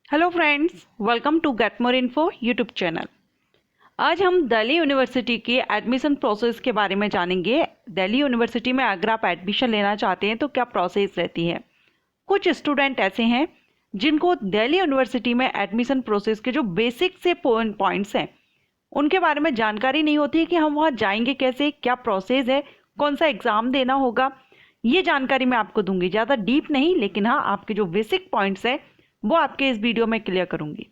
Hello friends, welcome to get more info YouTube channel. आज हम Delhi university के admission process के बारे में जानेंगे। दिल्ली यूनिवर्सिटी में अगर आप एडमिशन लेना चाहते हैं तो क्या प्रोसेस रहती है। कुछ स्टूडेंट ऐसे हैं जिनको दिल्ली यूनिवर्सिटी में एडमिशन प्रोसेस के जो बेसिक से पॉइंट्स हैं उनके बारे में जानकारी नहीं होती है कि हम वहाँ जाएंगे कैसे, क्या प्रोसेस है, कौन सा एग्ज़ाम देना होगा। ये जानकारी मैं आपको दूंगी, ज़्यादा डीप नहीं, लेकिन हाँ आपके जो बेसिक पॉइंट्स हैं वो आपके इस वीडियो में क्लियर करूंगी।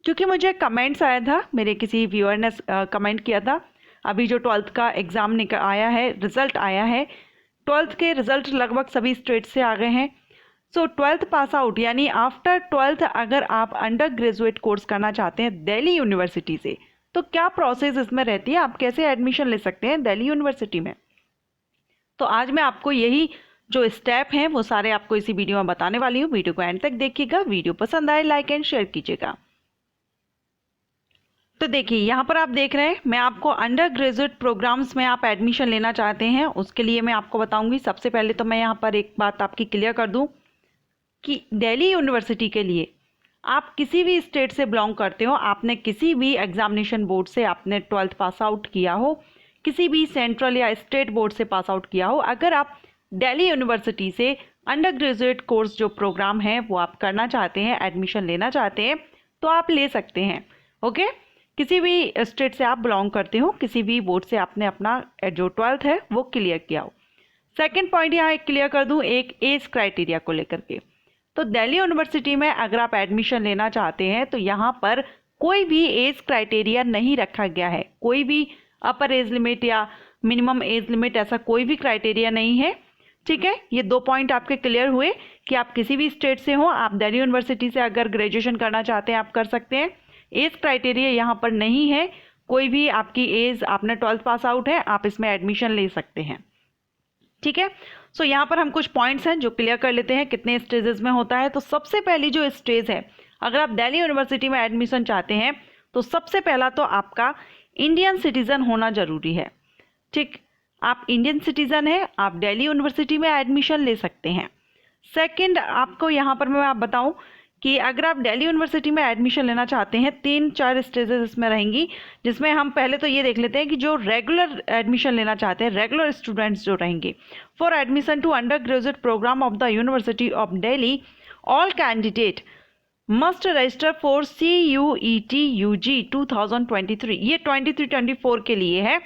क्योंकि मुझे कमेंट्स आया था, मेरे किसी व्यूअर ने कमेंट किया था, अभी जो 12th का एग्ज़ाम आया है, रिज़ल्ट आया है, 12th के रिज़ल्ट लगभग सभी स्टेट से आ गए हैं। सो 12th पास आउट यानी आफ्टर 12th अगर आप अंडर ग्रेजुएट कोर्स करना चाहते हैं दिल्ली यूनिवर्सिटी से तो क्या प्रोसेस इसमें रहती है, आप कैसे एडमिशन ले सकते हैं दिल्ली यूनिवर्सिटी में। तो आज मैं आपको यही जो स्टेप हैं वो सारे आपको इसी वीडियो में बताने वाली हूँ। वीडियो को एंड तक देखिएगा, वीडियो पसंद आए लाइक एंड शेयर कीजिएगा। तो देखिए यहाँ पर आप देख रहे हैं, मैं आपको अंडर ग्रेजुएट प्रोग्राम्स में आप एडमिशन लेना चाहते हैं उसके लिए मैं आपको बताऊंगी। सबसे पहले तो मैं यहाँ पर एक बात आपकी क्लियर कर दूँ कि दिल्ली यूनिवर्सिटी के लिए आप किसी भी स्टेट से बिलोंग करते हो, आपने किसी भी एग्जामिनेशन बोर्ड से आपने 12th पास आउट किया हो, किसी भी सेंट्रल या स्टेट बोर्ड से पास आउट किया हो, अगर आप दिल्ली यूनिवर्सिटी से अंडर ग्रेजुएट कोर्स जो प्रोग्राम है वो आप करना चाहते हैं, एडमिशन लेना चाहते हैं तो आप ले सकते हैं। ओके, किसी भी स्टेट से आप बिलोंग करते हो, किसी भी बोर्ड से आपने अपना जो 12th है वो क्लियर किया हो। सेकेंड पॉइंट यहाँ एक क्लियर कर दूँ, एक एज क्राइटेरिया को लेकर के। तो दिल्ली यूनिवर्सिटी में अगर आप एडमिशन लेना चाहते हैं तो यहाँ पर कोई भी एज क्राइटेरिया नहीं रखा गया है, कोई भी अपर एज लिमिट या मिनिमम एज लिमिट ऐसा कोई भी क्राइटेरिया नहीं है। ठीक है, ये दो पॉइंट आपके क्लियर हुए कि आप किसी भी स्टेट से हो, आप दिल्ली यूनिवर्सिटी से अगर ग्रेजुएशन करना चाहते हैं आप कर सकते हैं। एज क्राइटेरिया यहाँ पर नहीं है, कोई भी आपकी एज, आपने 12th पास आउट है, आप इसमें एडमिशन ले सकते हैं। ठीक है, सो यहाँ पर हम कुछ पॉइंट्स हैं जो क्लियर कर लेते हैं कितने स्टेजेस में होता है। तो सबसे पहली जो स्टेज है, अगर आप दिल्ली यूनिवर्सिटी में एडमिशन चाहते हैं तो सबसे पहला तो आपका इंडियन सिटीजन होना जरूरी है। ठीक, आप इंडियन सिटीजन हैं, आप दिल्ली यूनिवर्सिटी में एडमिशन ले सकते हैं। सेकंड, आपको यहाँ पर मैं आप बताऊँ कि अगर आप दिल्ली यूनिवर्सिटी में एडमिशन लेना चाहते हैं 3-4 स्टेजेस इसमें रहेंगी, जिसमें हम पहले तो ये देख लेते हैं कि जो रेगुलर एडमिशन लेना चाहते हैं, रेगुलर स्टूडेंट्स जो रहेंगे, for admission to undergraduate programme of the university of Delhi all candidate must register for CUET UG 2023। ये 23-24 के लिए है।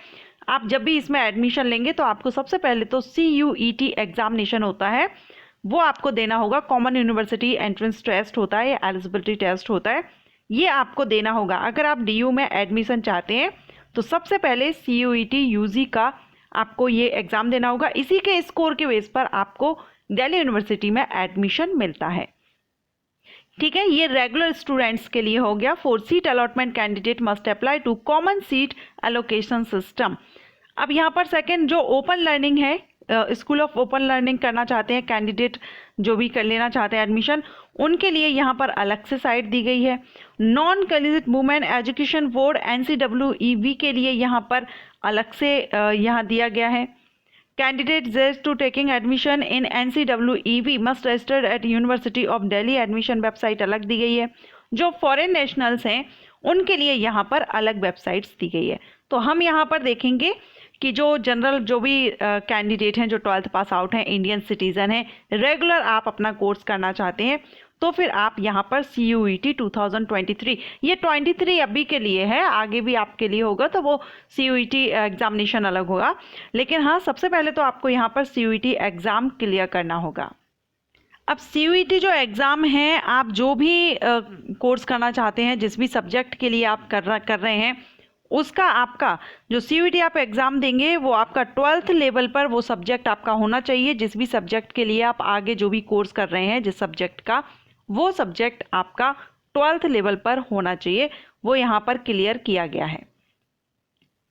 आप जब भी इसमें एडमिशन लेंगे तो आपको सबसे पहले तो CUET एग्जामिनेशन होता है वो आपको देना होगा। कॉमन यूनिवर्सिटी एंट्रेंस टेस्ट होता है या एलिजिबिलिटी टेस्ट होता है, ये आपको देना होगा। अगर आप DU में एडमिशन चाहते हैं तो सबसे पहले CUET UG का आपको ये एग्ज़ाम देना होगा। इसी के स्कोर के बेस पर आपको दिल्ली यूनिवर्सिटी में एडमिशन मिलता है। ठीक है, ये रेगुलर स्टूडेंट्स के लिए हो गया। For seat allotment candidate must apply to common seat allocation system. अब यहाँ पर सेकंड जो ओपन लर्निंग है, स्कूल ऑफ ओपन लर्निंग करना चाहते हैं कैंडिडेट, जो भी कर लेना चाहते हैं एडमिशन, उनके लिए यहाँ पर अलग से साइट दी गई है। Non collegiate women education board NCWEB के लिए यहाँ पर अलग से यहाँ दिया गया है। Candidate just to taking admission in NCWEB must registered at university of Delhi, admission website अलग दी गई है। जो फॉरेन नेशनल्स हैं उनके लिए यहाँ पर अलग वेबसाइट्स दी गई है। तो हम यहाँ पर देखेंगे कि जो जनरल जो भी कैंडिडेट हैं, जो 12th पास आउट हैं, इंडियन सिटीज़न हैं, रेगुलर आप अपना कोर्स करना चाहते हैं तो फिर आप यहाँ पर CUET 2023, ये 23 अभी के लिए है, आगे भी आपके लिए होगा तो वो CUET एग्जामिनेशन अलग होगा। लेकिन हाँ, सबसे पहले तो आपको यहाँ पर CUET एग्ज़ाम क्लियर करना होगा। अब CUET जो एग्ज़ाम है, आप जो भी कोर्स करना चाहते हैं, जिस भी सब्जेक्ट के लिए आप कर रहे हैं, उसका आपका जो CUET आप एग्ज़ाम देंगे वो आपका 12th लेवल पर वो सब्जेक्ट आपका होना चाहिए। जिस भी सब्जेक्ट के लिए आप आगे जो भी कोर्स कर रहे हैं, जिस सब्जेक्ट का, वो सब्जेक्ट आपका 12th लेवल पर होना चाहिए। वो यहाँ पर क्लियर किया गया है।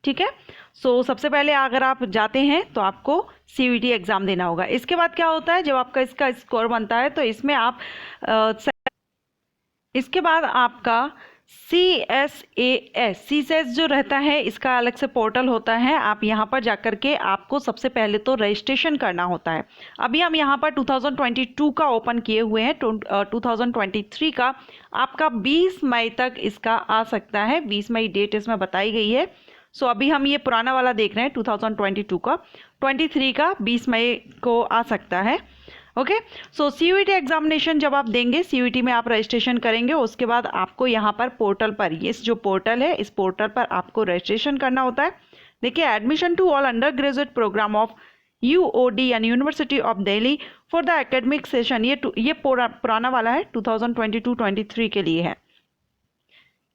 ठीक है, सो सबसे पहले अगर आप जाते हैं तो आपको CUET एग्ज़ाम देना होगा। इसके बाद क्या होता है, जब आपका इसका स्कोर बनता है तो इसमें आप इसके बाद आपका CSAS जो रहता है इसका अलग से पोर्टल होता है। आप यहाँ पर जाकर के आपको सबसे पहले तो रजिस्ट्रेशन करना होता है। अभी हम यहाँ पर 2022 का ओपन किए हुए हैं। 2023 का आपका 20 मई तक इसका आ सकता है। 20 मई डेट इसमें बताई गई है। सो अभी हम ये पुराना वाला देख रहे हैं 2022 का। 23 का 20 मई को आ सकता है। ओके, सो CUET एग्जामिनेशन जब आप देंगे, CUET में आप रजिस्ट्रेशन करेंगे, उसके बाद आपको यहाँ पर पोर्टल पर, ये जो पोर्टल है इस पोर्टल पर आपको रजिस्ट्रेशन करना होता है। देखिए, admission to all undergraduate programme of UOD यानी university of Delhi for the academic session, ये पुराना वाला है 2022-23 के लिए है।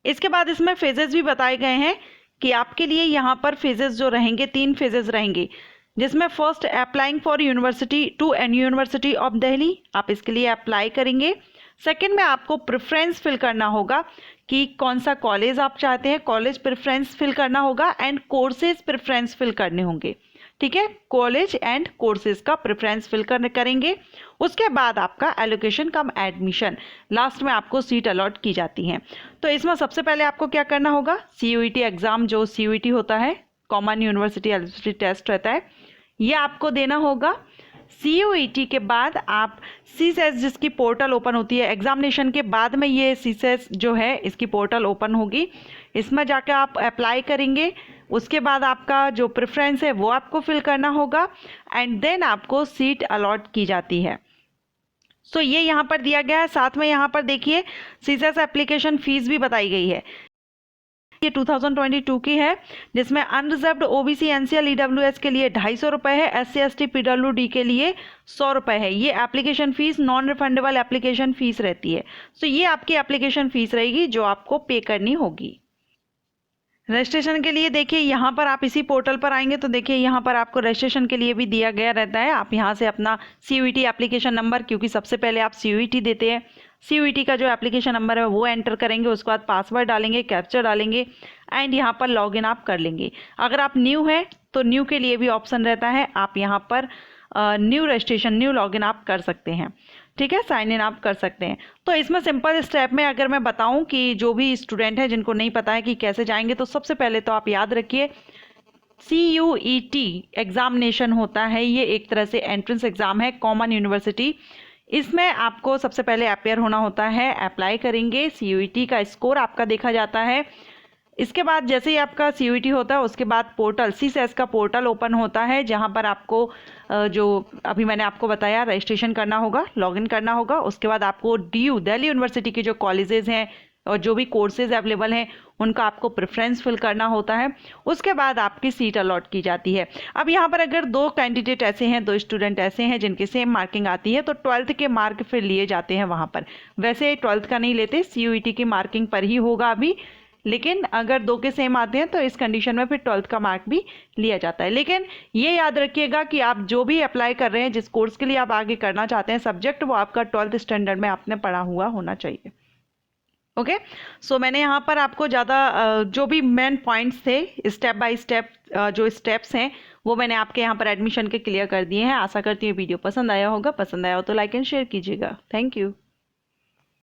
इसके बाद इसमें फेजेस भी बताए गए हैं कि आपके लिए यहाँ पर फेजेस जो रहेंगे, 3 फेजेस रहेंगे, जिसमें first applying for university to an university of Delhi, आप इसके लिए अप्लाई करेंगे। सेकंड में आपको प्रेफरेंस फिल करना होगा कि कौन सा कॉलेज आप चाहते हैं, कॉलेज प्रेफरेंस फिल करना होगा एंड कोर्सेज प्रेफरेंस फिल करने होंगे। ठीक है, कॉलेज एंड कोर्सेज का प्रेफरेंस फिल करेंगे। उसके बाद आपका एलोकेशन कम एडमिशन, लास्ट में आपको सीट अलॉट की जाती हैं। तो इसमें सबसे पहले आपको क्या करना होगा, CUET एग्ज़ाम जो CUET होता है, कॉमन यूनिवर्सिटी एलिजिबिलिटी टेस्ट रहता है, ये आपको देना होगा। CUET के बाद आप CSAS जिसकी पोर्टल ओपन होती है एग्जामिनेशन के बाद में, ये CSAS जो है इसकी पोर्टल ओपन होगी, इसमें जाकर आप अप्लाई करेंगे। उसके बाद आपका जो प्रेफरेंस है वो आपको फिल करना होगा एंड देन आपको सीट अलॉट की जाती है। सो ये यहाँ पर दिया गया है। साथ में यहाँ पर देखिए CSAS एप्लीकेशन फ़ीस भी बताई गई है। ये 2022 की है, जिसमें अनरिजर्व्ड OBC NCL EWS के लिए 250 रुपये है, SC ST PWD के लिए 100 रुपये है। ये application fees non refundable application fees रहती है। सो ये आपकी एप्लीकेशन फ़ीस रहेगी जो आपको पे करनी होगी। रजिस्ट्रेशन के लिए देखिए यहाँ पर आप इसी पोर्टल पर आएंगे तो देखिए यहाँ पर आपको रजिस्ट्रेशन के लिए भी दिया गया रहता है। आप यहाँ से अपना CUET एप्लीकेशन नंबर, क्योंकि सबसे पहले आप CUET देते हैं, CUET का जो एप्लीकेशन नंबर है वो एंटर करेंगे, उसके बाद पासवर्ड डालेंगे, कैप्चर डालेंगे एंड यहाँ पर लॉगिन आप कर लेंगे। अगर आप न्यू हैं तो न्यू के लिए भी ऑप्शन रहता है, आप यहाँ पर न्यू रजिस्ट्रेशन, न्यू लॉगिन आप कर सकते हैं। ठीक है, साइन इन आप कर सकते हैं। तो इसमें सिंपल स्टेप में अगर मैं बताऊं कि जो भी स्टूडेंट है जिनको नहीं पता है कि कैसे जाएंगे, तो सबसे पहले तो आप याद रखिए CUET एग्जामिनेशन होता है, ये एक तरह से एंट्रेंस एग्ज़ाम है कॉमन यूनिवर्सिटी। इसमें आपको सबसे पहले अपेयर होना होता है, अप्लाई करेंगे, CUET का स्कोर आपका देखा जाता है। इसके बाद जैसे ही आपका CUET होता है उसके बाद पोर्टल CSAS का पोर्टल ओपन होता है, जहां पर आपको जो अभी मैंने आपको बताया रजिस्ट्रेशन करना होगा, लॉगिन करना होगा। उसके बाद आपको DU दिल्ली यूनिवर्सिटी के जो कॉलेजेस हैं और जो भी कोर्सेज अवेलेबल हैं उनका आपको प्रेफरेंस फिल करना होता है। उसके बाद आपकी सीट अलॉट की जाती है। अब यहाँ पर अगर 2 कैंडिडेट ऐसे हैं, 2 स्टूडेंट ऐसे हैं जिनके सेम मार्किंग आती है, तो 12th के मार्क फिर लिए जाते हैं वहाँ पर। वैसे 12th का नहीं लेते, CUET की मार्किंग पर ही होगा अभी, लेकिन अगर 2 के सेम आते हैं तो इस कंडीशन में फिर 12th का मार्क भी लिया जाता है। लेकिन ये याद रखिएगा कि आप जो भी अप्लाई कर रहे हैं, जिस कोर्स के लिए आप आगे करना चाहते हैं, सब्जेक्ट वो आपका 12th स्टैंडर्ड में आपने पढ़ा हुआ होना चाहिए। ओके, सो मैंने यहाँ पर आपको ज़्यादा जो भी मेन पॉइंट्स थे, स्टेप बाय स्टेप जो स्टेप्स हैं वो मैंने आपके यहाँ पर एडमिशन के क्लियर कर दिए हैं। आशा करती हूँ वीडियो पसंद आया होगा। पसंद आया हो तो लाइक एंड शेयर कीजिएगा। Thank you.